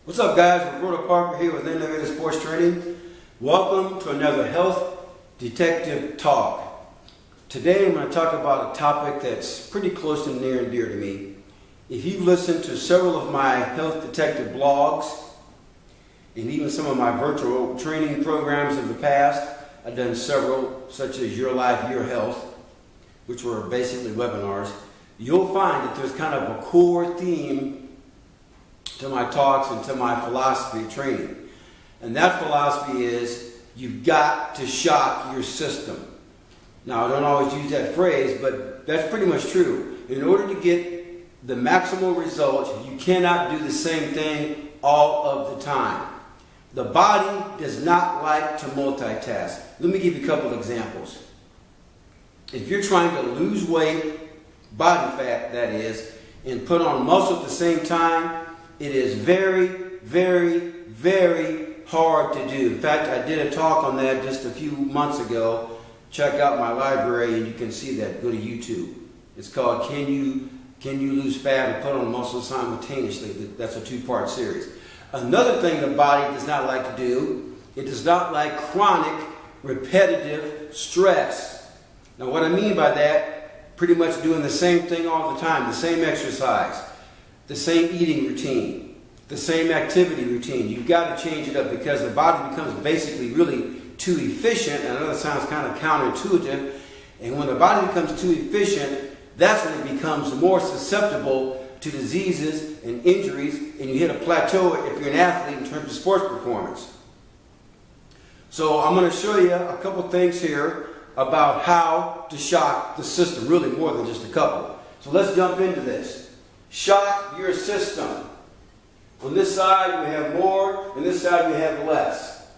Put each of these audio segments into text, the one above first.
What's up, guys? Parker here with rwpsports training. Welcome to another Health Detective Talk. Today I'm going to talk about a topic that's pretty close and near and dear to me. If you've listened to several of my Health Detective blogs and even some of my virtual training programs of the past, I've done several, such as Your Life, Your Health, which were basically webinars. You'll find that there's kind of a core theme to my talks and to my philosophy of training. And that philosophy is you've got to shock your system. Now, I don't always use that phrase, but that's pretty much true. In order to get the maximal results, you cannot do the same thing all of the time. The body does not like to multitask. Let me give you a couple of examples. If you're trying to lose weight, body fat that is, and put on muscle at the same time, it is very, very, very hard to do. In fact, I did a talk on that just a few months ago. Check out my library and you can see that. Go to YouTube. It's called Can You Lose Fat and Put on Muscle Simultaneously? That's a two-part series. Another thing the body does not like to do, it does not like chronic, repetitive stress. Now what I mean by that, pretty much doing the same thing all the time, the same exercise, the same eating routine, the same activity routine. You've got to change it up because the body becomes basically really too efficient. And I know that sounds kind of counterintuitive. And when the body becomes too efficient, that's when it becomes more susceptible to diseases and injuries, and you hit a plateau if you're an athlete in terms of sports performance. So I'm going to show you a couple things here about how to shock the system, really more than just a couple. So let's jump into this. Shock your system. On this side we have more, and this side we have less.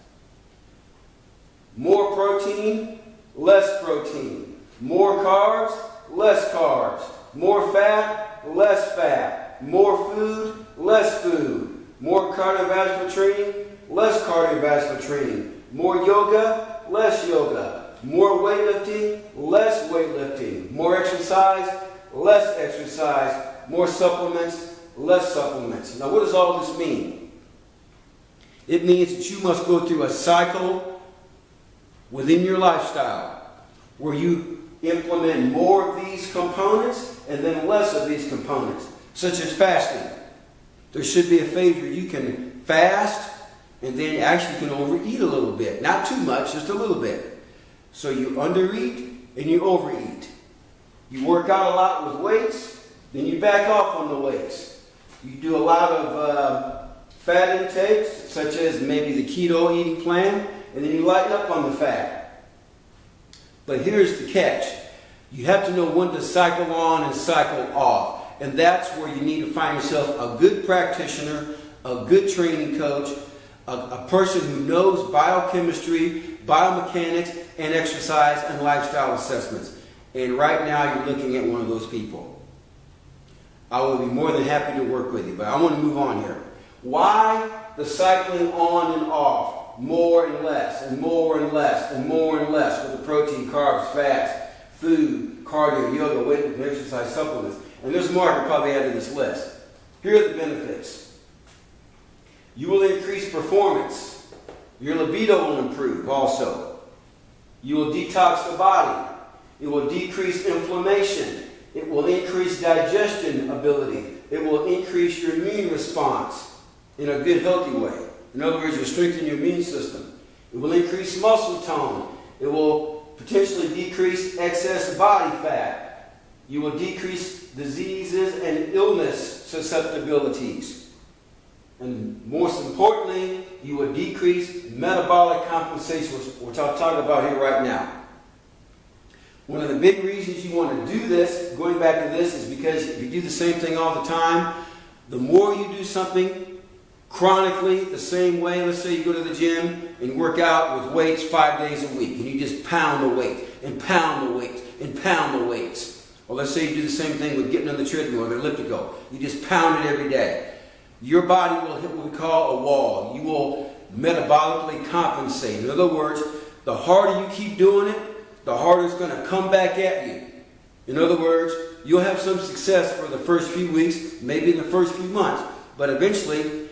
More protein, less protein. More carbs, less carbs. More fat, less fat. More food, less food. More cardiovascular training, less cardiovascular training. More yoga, less yoga. More weightlifting, less weightlifting. More exercise, less exercise. More supplements, less supplements. Now what does all this mean? It means that you must go through a cycle within your lifestyle where you implement more of these components and then less of these components, such as fasting. There should be a phase where you can fast and then actually can overeat a little bit. Not too much, just a little bit. So you undereat and you overeat. You work out a lot with weights, then you back off on the weights. You do a lot of fat intakes, such as maybe the keto eating plan, and then you lighten up on the fat. But here's the catch. You have to know when to cycle on and cycle off. And that's where you need to find yourself a good practitioner, a good training coach, a person who knows biochemistry, biomechanics, and exercise and lifestyle assessments. And right now you're looking at one of those people. I will be more than happy to work with you, but I want to move on here. Why the cycling on and off? More and less, and more and less, and more and less with the protein, carbs, fats, food, cardio, yoga, weight, exercise, supplements. And there's more I could probably add to this list. Here are the benefits. You will increase performance. Your libido will improve also. You will detox the body. It will decrease inflammation. It will increase digestion ability. It will increase your immune response in a good, healthy way. In other words, you'll strengthen your immune system. It will increase muscle tone. It will potentially decrease excess body fat. You will decrease diseases and illness susceptibilities. And most importantly, you will decrease metabolic compensation, which I'll talk about here right now. One of the big reasons you want to do this, going back to this, is because if you do the same thing all the time, the more you do something chronically the same way, let's say you go to the gym and work out with weights 5 days a week, and you just pound the weight, and pound the weight, and pound the weights. Or let's say you do the same thing with getting on the treadmill or the elliptical. You just pound it every day. Your body will hit what we call a wall. You will metabolically compensate. In other words, the harder you keep doing it, the harder it's going to come back at you. In other words, you'll have some success for the first few weeks, maybe in the first few months, but eventually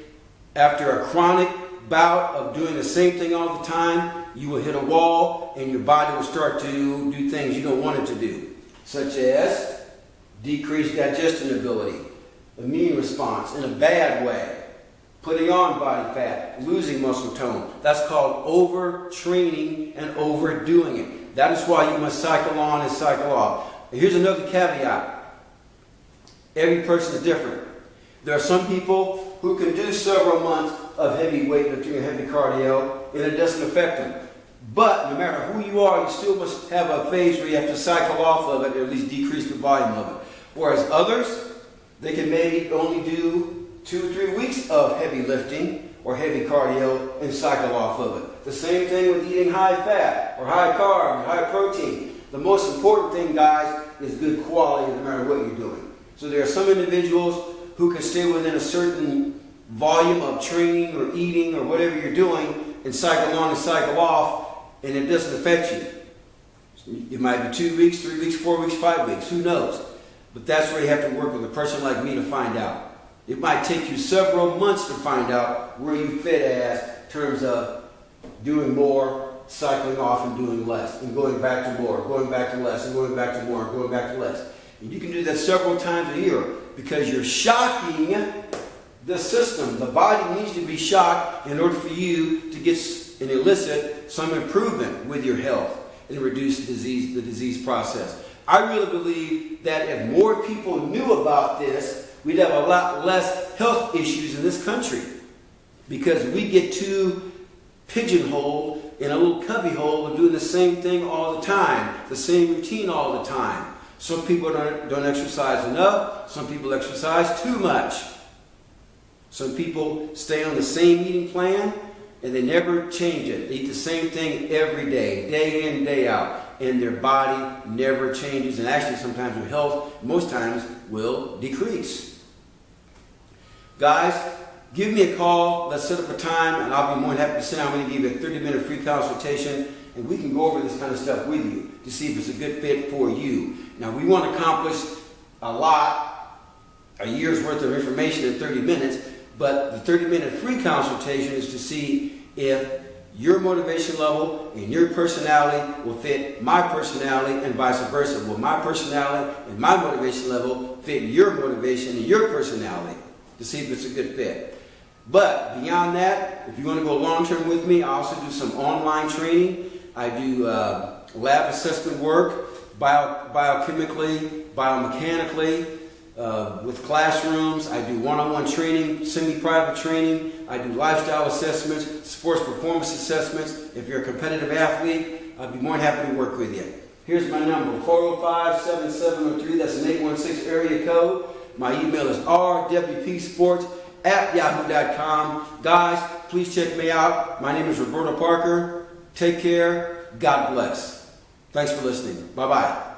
After a chronic bout of doing the same thing all the time, you will hit a wall and your body will start to do things you don't want it to do, such as decreased digestion ability, immune response in a bad way, putting on body fat, losing muscle tone. That's called overtraining and overdoing it. That is why you must cycle on and cycle off. And here's another caveat. Every person is different. There are some people who can do several months of heavy weightlifting and heavy cardio and it doesn't affect them. But no matter who you are, you still must have a phase where you have to cycle off of it or at least decrease the volume of it. Whereas others, they can maybe only do 2 or 3 weeks of heavy lifting or heavy cardio and cycle off of it. The same thing with eating high fat or high carb or high protein. The most important thing, guys, is good quality no matter what you're doing. So there are some individuals who can stay within a certain volume of training or eating or whatever you're doing and cycle on and cycle off, and it doesn't affect you. It might be 2 weeks, 3 weeks, 4 weeks, 5 weeks, who knows? But that's where you have to work with a person like me to find out. It might take you several months to find out where you fit as in terms of doing more, cycling off and doing less, and going back to more, going back to less, and going back to more, and going back to less. And you can do that several times a year because you're shocking the system. The body needs to be shocked in order for you to get and elicit some improvement with your health and reduce the disease process. I really believe that if more people knew about this, we'd have a lot less health issues in this country because we get too pigeonholed in a little cubbyhole of doing the same thing all the time, the same routine all the time. Some people don't exercise enough. Some people exercise too much. Some people stay on the same eating plan and they never change it. They eat the same thing every day, day in, day out. And their body never changes. And actually sometimes their health, most times, will decrease. Guys, give me a call. Let's set up a time and I'll be more than happy to sit down. I'm going to give you a 30-minute free consultation and we can go over this kind of stuff with you to see if it's a good fit for you. Now, we want to accomplish a year's worth of information in 30 minutes, but the 30-minute free consultation is to see if your motivation level and your personality will fit my personality and vice versa. Will my personality and my motivation level fit your motivation and your personality to see if it's a good fit? But beyond that, if you want to go long-term with me, I also do some online training. I do lab assessment work, biochemically, biomechanically, with classrooms. I do one-on-one training, semi-private training. I do lifestyle assessments, sports performance assessments. If you're a competitive athlete, I'd be more than happy to work with you. Here's my number, 405-7703. That's an 816 area code. My email is rwpsports@yahoo.com. Guys, please check me out. My name is Roberto Parker. Take care. God bless. Thanks for listening. Bye-bye.